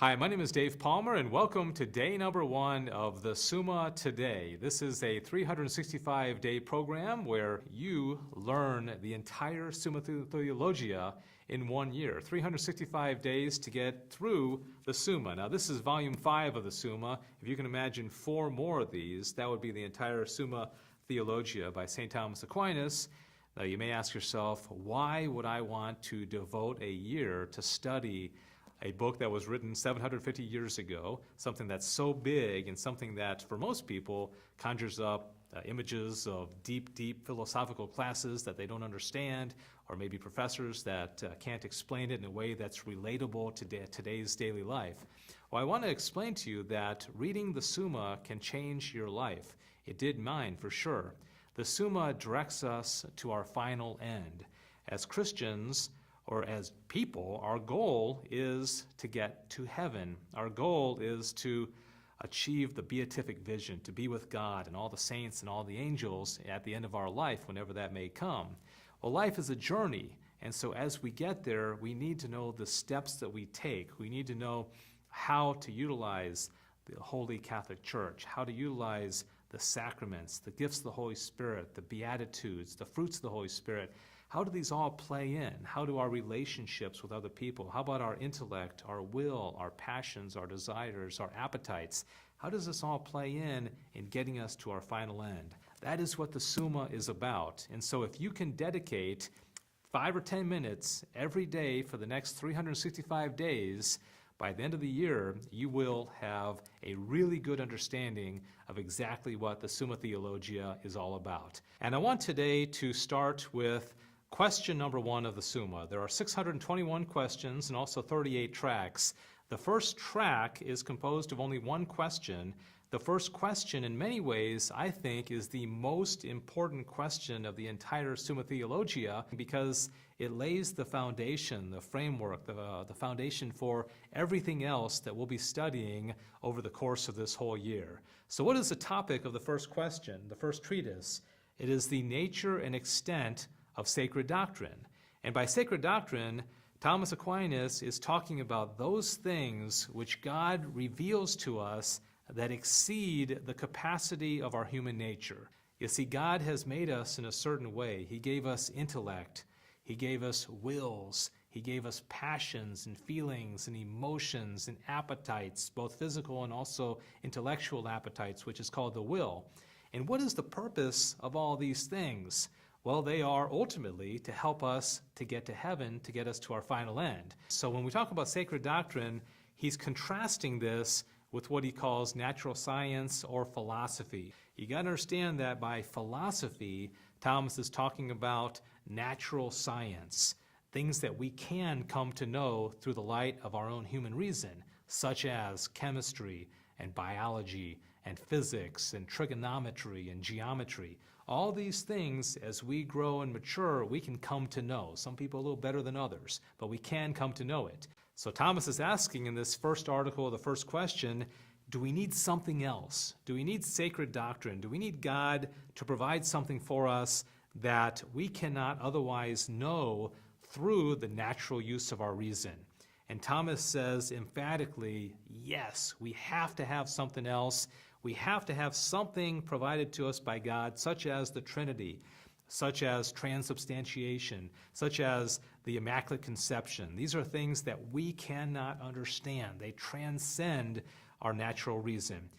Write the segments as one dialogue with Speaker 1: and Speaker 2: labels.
Speaker 1: Hi, my name is Dave Palmer, and welcome to day number 1 of the Summa Today. This is a 365-day program where you learn the entire Summa Theologia in 1 year. 365 days to get through the Summa. Now, this is volume 5 of the Summa. If you can imagine 4 more of these, that would be the entire Summa Theologia by St. Thomas Aquinas. Now, you may ask yourself, why would I want to devote a year to study a book that was written 750 years ago, something that's so big and something that, for most people, conjures up images of deep philosophical classes that they don't understand, or maybe professors that can't explain it in a way that's relatable to today's daily life. Well, I want to explain to you that reading the Summa can change your life. It did mine, for sure. The Summa directs us to our final end. As Christians, or as people, our goal is to get to heaven. Our goal is to achieve the beatific vision, to be with God and all the saints and all the angels at the end of our life, whenever that may come. Well, life is a journey, and so as we get there, we need to know the steps that we take. We need to know how to utilize the Holy Catholic Church, how to utilize the sacraments, the gifts of the Holy Spirit, the Beatitudes, the fruits of the Holy Spirit. How do these all play in? How do our relationships with other people? How about our intellect, our will, our passions, our desires, our appetites? How does this all play in getting us to our final end? That is what the Summa is about. And so if you can dedicate 5 or 10 minutes every day for the next 365 days, by the end of the year, you will have a really good understanding of exactly what the Summa Theologia is all about. And I want today to start with question number 1 of the Summa. There are 621 questions and also 38 tracks. The first track is composed of only one question. The first question, in many ways, I think, is the most important question of the entire Summa Theologia because it lays the foundation, the framework, the foundation for everything else that we'll be studying over the course of this whole year. So what is the topic of the first question, the first treatise? It is the nature and extent of sacred doctrine. And by sacred doctrine, Thomas Aquinas is talking about those things which God reveals to us that exceed the capacity of our human nature. You see, God has made us in a certain way. He gave us intellect. He gave us wills. He gave us passions and feelings and emotions and appetites, both physical and also intellectual appetites, which is called the will. And what is the purpose of all these things? Well, they are ultimately to help us to get to heaven, to get us to our final end. So when we talk about sacred doctrine, he's contrasting this with what he calls natural science or philosophy. You got to understand that by philosophy, Thomas is talking about natural science, things that we can come to know through the light of our own human reason, such as chemistry and biology and physics and trigonometry and geometry. All these things, as we grow and mature, we can come to know. Some people a little better than others, but we can come to know it. So Thomas is asking in this first article, the first question, do we need something else? Do we need sacred doctrine? Do we need God to provide something for us that we cannot otherwise know through the natural use of our reason? And Thomas says emphatically, yes, we have to have something else. We have to have something provided to us by God, such as the Trinity, such as transubstantiation, such as the Immaculate Conception. These are things that we cannot understand. They transcend our natural reason.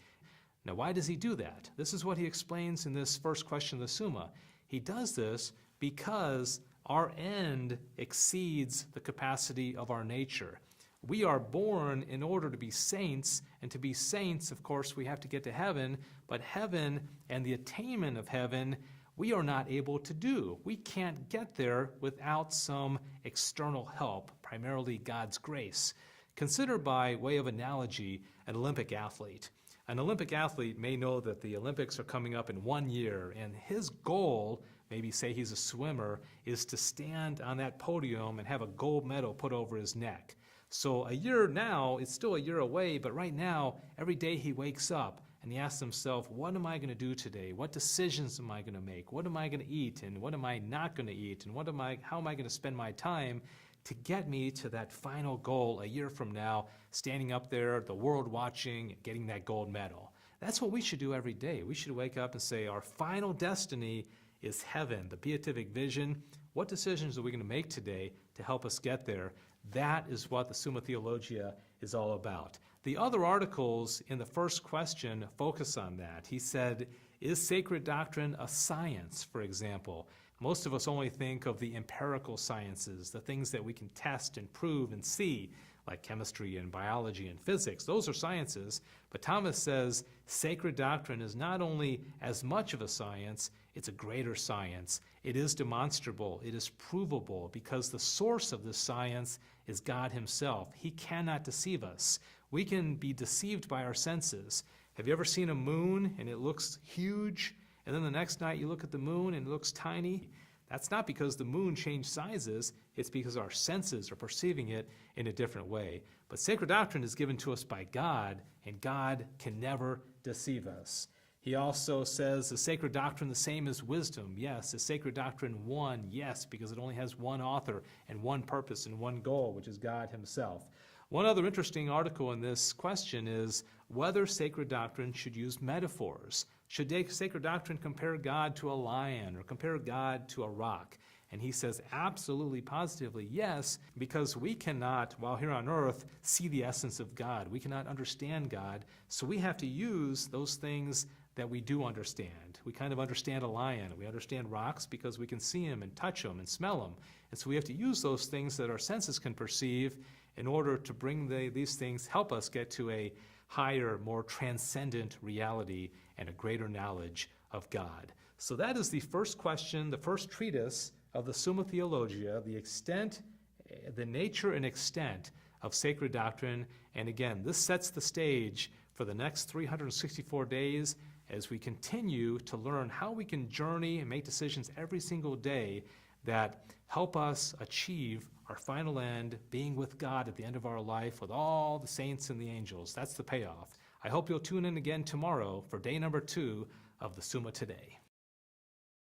Speaker 1: Now, why does he do that? This is what he explains in this first question of the Summa. He does this because our end exceeds the capacity of our nature. We are born in order to be saints, and to be saints, of course, we have to get to heaven, but heaven and the attainment of heaven we are not able to do. We can't get there without some external help, primarily God's grace. Consider, by way of analogy, an Olympic athlete. An Olympic athlete may know that the Olympics are coming up in 1 year, and his goal, maybe say he's a swimmer, is to stand on that podium and have a gold medal put over his neck. So a year now, it's still a year away, but right now, every day he wakes up and he asks himself, what am I going to do today? What decisions am I going to make? What am I going to eat? And what am I not going to eat? And how am I going to spend my time? to get me to that final goal a year from now, standing up there, the world watching, getting that gold medal. That's what we should do every day. We should wake up and say our final destiny is heaven, the beatific vision. What decisions are we going to make today to help us get there? That is what the Summa Theologia is all about. The other articles in the first question focus on that. He said, is sacred doctrine a science, for example? Most of us only think of the empirical sciences, the things that we can test and prove and see, like chemistry and biology and physics. Those are sciences. But Thomas says sacred doctrine is not only as much of a science, it's a greater science. It is demonstrable. It is provable because the source of this science is God himself. He cannot deceive us. We can be deceived by our senses. Have you ever seen a moon and it looks huge, and then the next night you look at the moon and it looks tiny? That's not because the moon changed sizes. It's because our senses are perceiving it in a different way. But sacred doctrine is given to us by God, and God can never deceive us. He also says, is sacred doctrine the same as wisdom? Yes. Is sacred doctrine one? Yes, because it only has one author and one purpose and one goal, which is God himself. One other interesting article in this question is whether sacred doctrine should use metaphors. Should sacred doctrine compare God to a lion or compare God to a rock? And he says absolutely, positively, yes, because we cannot, while here on earth, see the essence of God. We cannot understand God, so we have to use those things that we do understand. We kind of understand a lion. We understand rocks because we can see them and touch them and smell them. And so we have to use those things that our senses can perceive in order to bring these things, help us get to a higher, more transcendent reality and a greater knowledge of God. So that is the first question, the first treatise of the Summa Theologia, the extent, the nature and extent of sacred doctrine. And again, this sets the stage for the next 364 days as we continue to learn how we can journey and make decisions every single day that help us achieve our final end, being with God at the end of our life with all the saints and the angels. That's the payoff. I hope you'll tune in again tomorrow for day number 2 of the Summa Today.